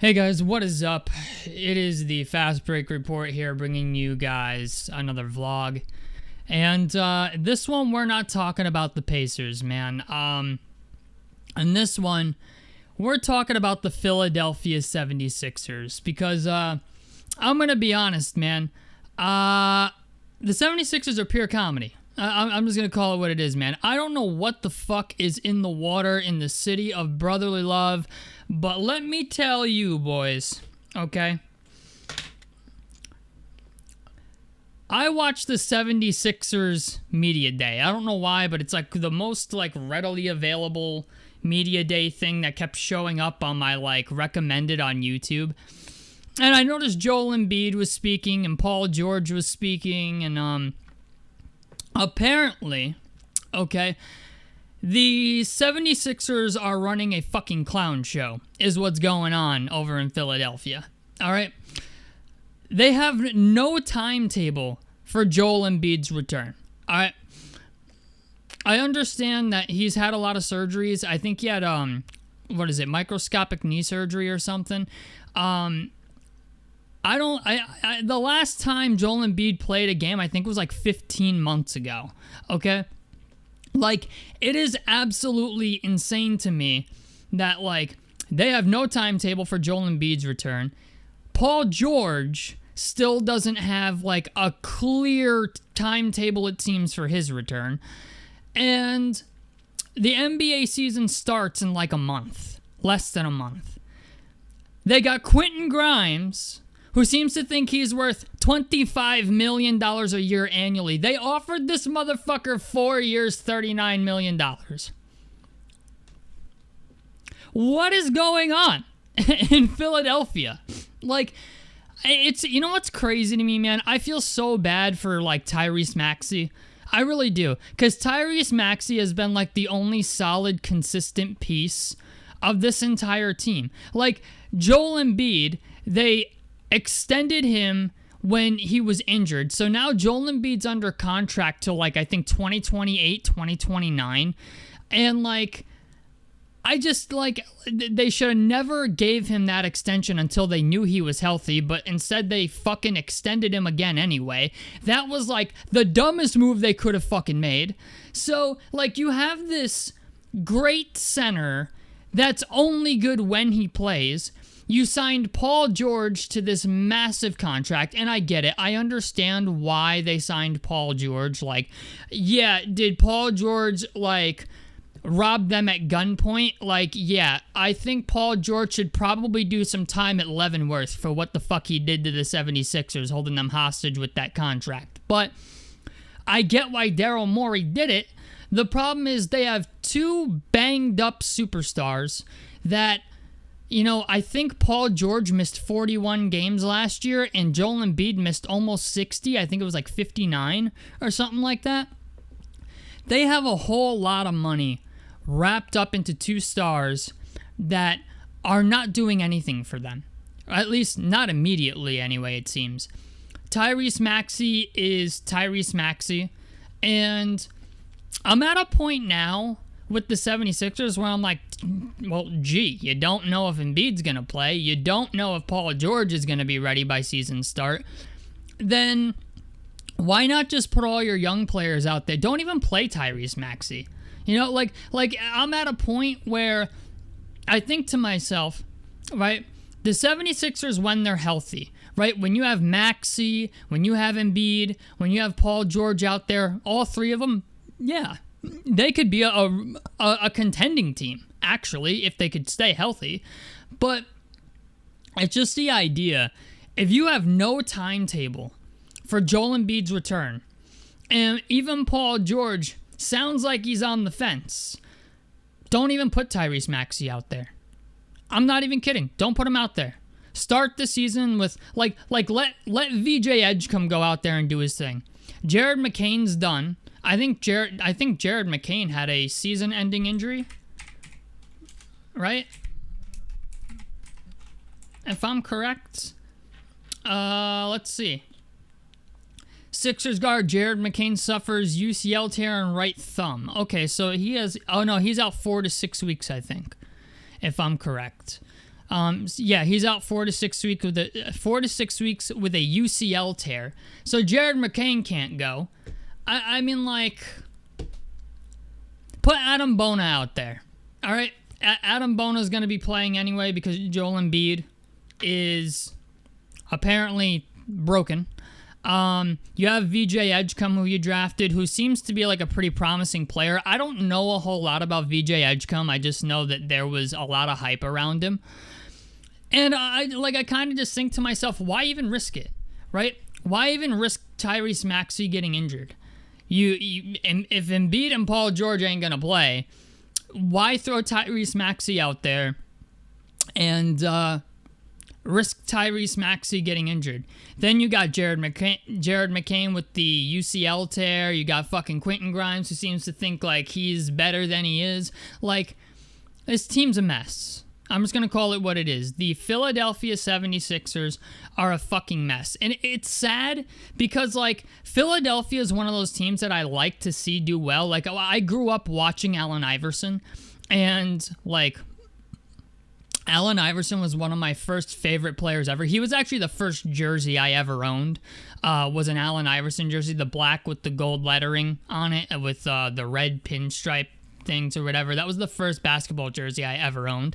Hey guys, what is up? It is the Fast Break Report here, bringing you guys another vlog. And this one, we're not talking about the Pacers, man. And this one, we're talking about the Philadelphia 76ers. Because I'm going to be honest, man. The 76ers are pure comedy. I'm just going to call it what it is, man. I don't know what the fuck is in the water in the city of brotherly love, but let me tell you, boys, okay? I watched the 76ers media day. I don't know why, but it's like the most like readily available media day thing that kept showing up on my like recommended on YouTube. And I noticed Joel Embiid was speaking and Paul George was speaking, and apparently, okay, the 76ers are running a fucking clown show, is what's going on over in Philadelphia. All right? They have no timetable for Joel Embiid's return. All right? I understand that he's had a lot of surgeries. I think he had, microscopic knee surgery or something. The last time Joel Embiid played a game, I think was like 15 months ago. Okay? Like, it is absolutely insane to me that, like, they have no timetable for Joel Embiid's return. Paul George still doesn't have, like, a clear timetable, it seems, for his return. And the NBA season starts in, like, a month. Less than a month. They got Quentin Grimes, who seems to think he's worth $25 million a year annually. They offered this motherfucker 4 years, $39 million. What is going on in Philadelphia? Like, it's, you know what's crazy to me, man? I feel so bad for, like, Tyrese Maxey. I really do. Because Tyrese Maxey has been, like, the only solid, consistent piece of this entire team. Like, Joel Embiid, they extended him when he was injured. So now Joel Embiid's under contract till, like, I think 2028, 2029. And, like, I just, like, they should have never gave him that extension until they knew he was healthy, but instead they fucking extended him again anyway. That was, like, the dumbest move they could have fucking made. So, like, you have this great center that's only good when he plays. You signed Paul George to this massive contract, and I get it. I understand why they signed Paul George. Like, yeah, did Paul George, like, rob them at gunpoint? Like, yeah, I think Paul George should probably do some time at Leavenworth for what the fuck he did to the 76ers, holding them hostage with that contract. But I get why Daryl Morey did it. The problem is they have two banged-up superstars that, you know, I think Paul George missed 41 games last year, and Joel Embiid missed almost 60. I think it was like 59 or something like that. They have a whole lot of money wrapped up into two stars that are not doing anything for them. Or at least not immediately, anyway, it seems. Tyrese Maxey is Tyrese Maxey, and I'm at a point now with the 76ers where I'm like, well, gee, you don't know if Embiid's going to play. You don't know if Paul George is going to be ready by season start. Then why not just put all your young players out there? Don't even play Tyrese Maxey. You know, like I'm at a point where I think to myself, right, the 76ers, when they're healthy, right, when you have Maxey, when you have Embiid, when you have Paul George out there, all three of them, yeah, they could be a contending team, actually, if they could stay healthy. But it's just the idea, if you have no timetable for Joel Embiid's return, and even Paul George sounds like he's on the fence, don't even put Tyrese Maxey out there. I'm not even kidding. Don't put him out there. Start the season with, let VJ Edgecombe go out there and do his thing. Jared McCain's done. I think Jared McCain had a season-ending injury, right? If I'm correct. Let's see. Sixers guard Jared McCain suffers UCL tear in right thumb. Okay, so he has... Oh, no, he's out 4 to 6 weeks, I think, if I'm correct. Yeah, he's out 4 to 6 weeks with a 4 to 6 weeks with a UCL tear. So Jared McCain can't go. I mean, like, put Adam Bona out there. All right, Adam Bona is going to be playing anyway because Joel Embiid is apparently broken. You have VJ Edgecombe, who you drafted, who seems to be like a pretty promising player. I don't know a whole lot about VJ Edgecombe. I just know that there was a lot of hype around him. And I kind of just think to myself, why even risk it, right? Why even risk Tyrese Maxey getting injured? And if Embiid and Paul George ain't going to play, why throw Tyrese Maxey out there and risk Tyrese Maxey getting injured? Then you got Jared McCain with the UCL tear. You got fucking Quentin Grimes, who seems to think like he's better than he is. Like, this team's a mess. I'm just going to call it what it is. The Philadelphia 76ers are a fucking mess. And it's sad because, like, Philadelphia is one of those teams that I like to see do well. Like, I grew up watching Allen Iverson, and, like, Allen Iverson was one of my first favorite players ever. He was actually the first jersey I ever owned, was an Allen Iverson jersey, the black with the gold lettering on it, with the red pinstripe things or whatever. That was the first basketball jersey I ever owned.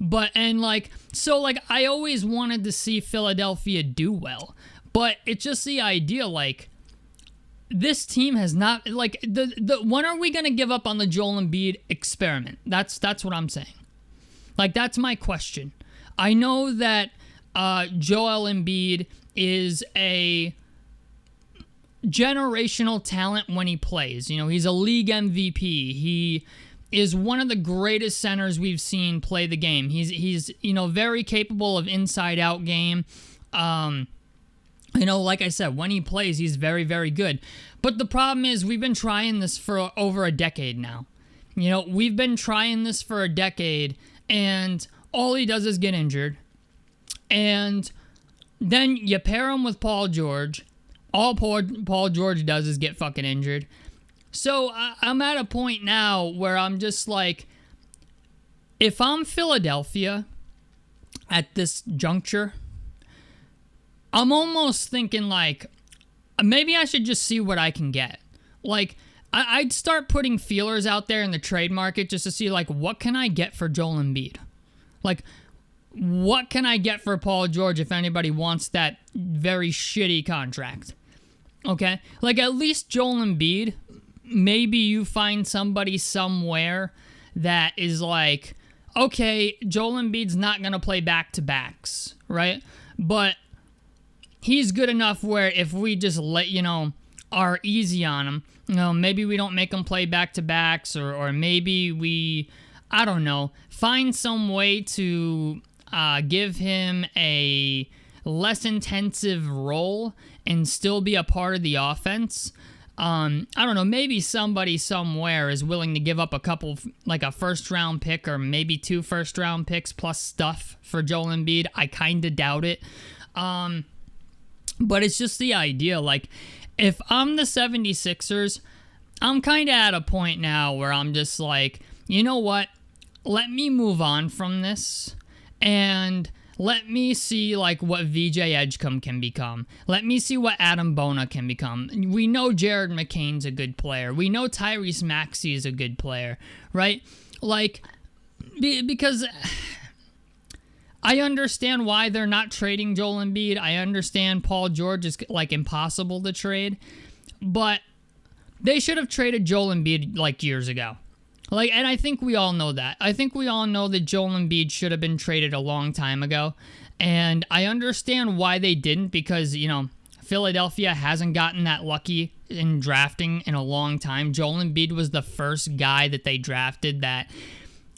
I always wanted to see Philadelphia do well. But it's just the idea, like, this team has not, like, when are we going to give up on the Joel Embiid experiment? That's what I'm saying. Like, that's my question. I know that Joel Embiid is a generational talent when he plays. You know, he's a league MVP. He is one of the greatest centers we've seen play the game. He's very capable of inside-out game. Like I said, when he plays, he's very, very good. But the problem is we've been trying this for over a decade now. We've been trying this for a decade, and all he does is get injured. And then you pair him with Paul George. All Paul George does is get fucking injured. So I'm at a point now where I'm just like, if I'm Philadelphia at this juncture, I'm almost thinking like, maybe I should just see what I can get. Like, I'd start putting feelers out there in the trade market just to see, like, what can I get for Joel Embiid? Like, what can I get for Paul George if anybody wants that very shitty contract? Okay? Like, at least Joel Embiid, maybe you find somebody somewhere that is like, okay, Joel Embiid's not going to play back-to-backs, right? But he's good enough where if we just are easy on him, maybe we don't make him play back-to-backs, or maybe we, I don't know, find some way to give him a less intensive role and still be a part of the offense. I don't know, maybe somebody somewhere is willing to give up a couple, like a first-round pick or maybe 2 first-round picks plus stuff for Joel Embiid. I kind of doubt it. But it's just the idea, like, if I'm the 76ers, I'm kind of at a point now where I'm just like, you know what? Let me move on from this and let me see, like, what VJ Edgecombe can become. Let me see what Adam Bona can become. We know Jared McCain's a good player. We know Tyrese Maxey is a good player, right? Like, because I understand why they're not trading Joel Embiid. I understand Paul George is, like, impossible to trade. But they should have traded Joel Embiid, like, years ago. Like, and I think we all know that. I think we all know that Joel Embiid should have been traded a long time ago. And I understand why they didn't, because, Philadelphia hasn't gotten that lucky in drafting in a long time. Joel Embiid was the first guy that they drafted that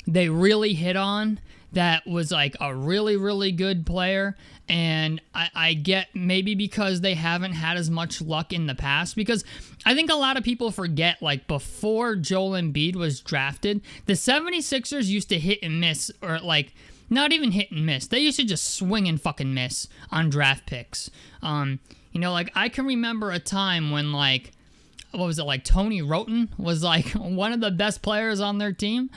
they really hit on, that was like a really, really good player. And I get maybe because they haven't had as much luck in the past, because I think a lot of people forget, like, before Joel Embiid was drafted, the 76ers used to hit and miss, or like not even hit and miss. They used to just swing and fucking miss on draft picks. Like, I can remember a time when, like, what was it, like, Tony Roten was like one of the best players on their team.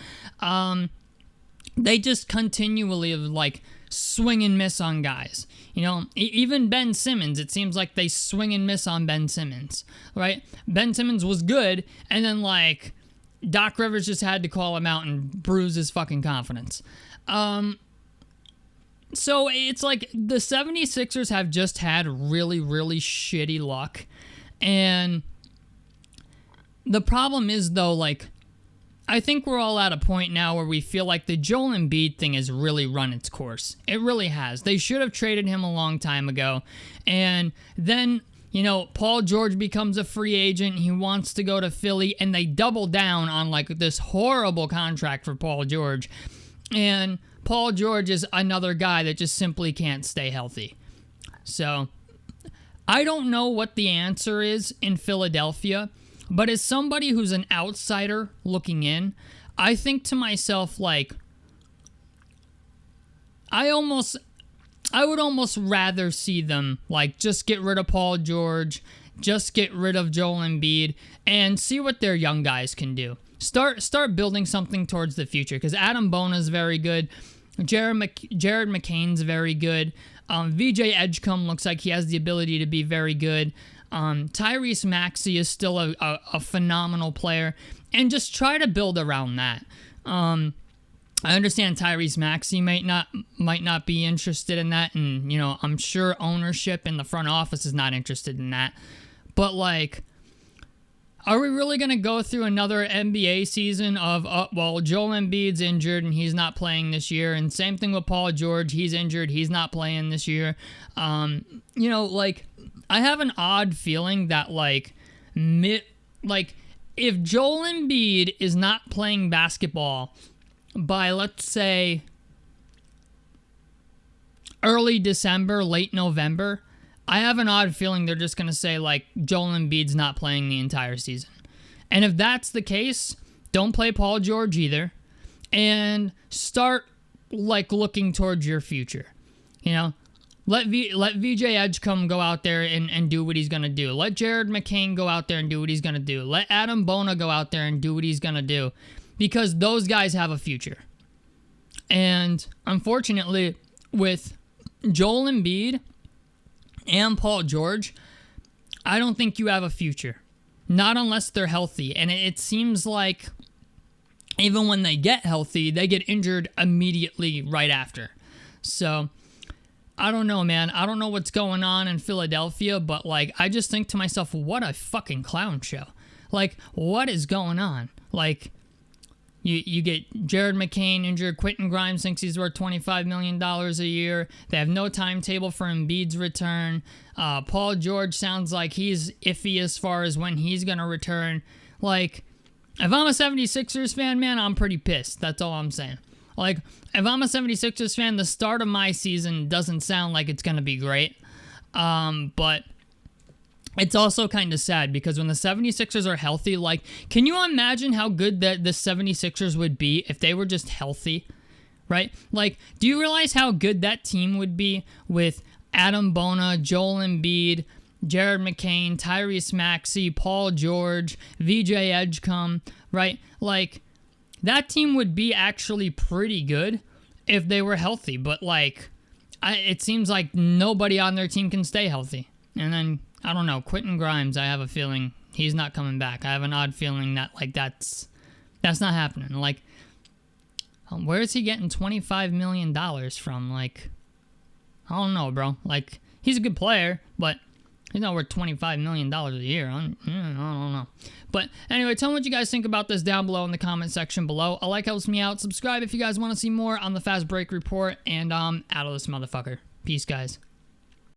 they just continually like swing and miss on guys. You know, even Ben Simmons, it seems like they swing and miss on Ben Simmons, right? Ben Simmons was good, and then like Doc Rivers just had to call him out and bruise his fucking confidence. So it's like the 76ers have just had really, really shitty luck. And the problem is, though, like, I think we're all at a point now where we feel like the Joel Embiid thing has really run its course. It really has. They should have traded him a long time ago. And then, you know, Paul George becomes a free agent. He wants to go to Philly, and they double down on, like, this horrible contract for Paul George. And Paul George is another guy that just simply can't stay healthy. So I don't know what the answer is in Philadelphia, but as somebody who's an outsider looking in, I think to myself, like, I would almost rather see them, like, just get rid of Paul George, just get rid of Joel Embiid, and see what their young guys can do. Start building something towards the future, because Adam Bona's very good. Jared McCain's very good. VJ Edgecombe looks like he has the ability to be very good. Tyrese Maxey is still a phenomenal player. And just try to build around that. I understand Tyrese Maxey might not be interested in that. And, you know, I'm sure ownership in the front office is not interested in that. But, like, are we really going to go through another NBA season of, well, Joel Embiid's injured and he's not playing this year, and same thing with Paul George, he's injured, he's not playing this year. You know, like, I have an odd feeling that, like, if Joel Embiid is not playing basketball by, let's say, early December, late November, I have an odd feeling they're just going to say, like, Joel Embiid's not playing the entire season. And if that's the case, don't play Paul George either. And start, like, looking towards your future. You know? Let VJ Edgecombe go out there and do what he's going to do. Let Jared McCain go out there and do what he's going to do. Let Adam Bona go out there and do what he's going to do. Because those guys have a future. And, unfortunately, with Joel Embiid and Paul George, I don't think you have a future. Not unless they're healthy. And it seems like even when they get healthy, they get injured immediately right after. So, I don't know, man. I don't know what's going on in Philadelphia, but, like, I just think to myself, what a fucking clown show. Like, what is going on? Like, you get Jared McCain injured. Quentin Grimes thinks he's worth $25 million a year. They have no timetable for Embiid's return. Paul George sounds like he's iffy as far as when he's going to return. Like, if I'm a 76ers fan, man, I'm pretty pissed. That's all I'm saying. Like, if I'm a 76ers fan, the start of my season doesn't sound like it's going to be great. But it's also kind of sad because when the 76ers are healthy, like, can you imagine how good that the 76ers would be if they were just healthy, right? Like, do you realize how good that team would be with Adam Bona, Joel Embiid, Jared McCain, Tyrese Maxey, Paul George, VJ Edgecombe, right? Like, that team would be actually pretty good if they were healthy, but, like, it seems like nobody on their team can stay healthy. And then, I don't know, Quentin Grimes, I have a feeling he's not coming back. I have an odd feeling that, like, that's not happening. Like, where is he getting $25 million from? Like, I don't know, bro. Like, he's a good player, but he's not worth $25 million a year. I don't know. But anyway, tell me what you guys think about this down below in the comment section below. A like helps me out. Subscribe if you guys want to see more on the Fast Break Report. And out of this motherfucker. Peace, guys.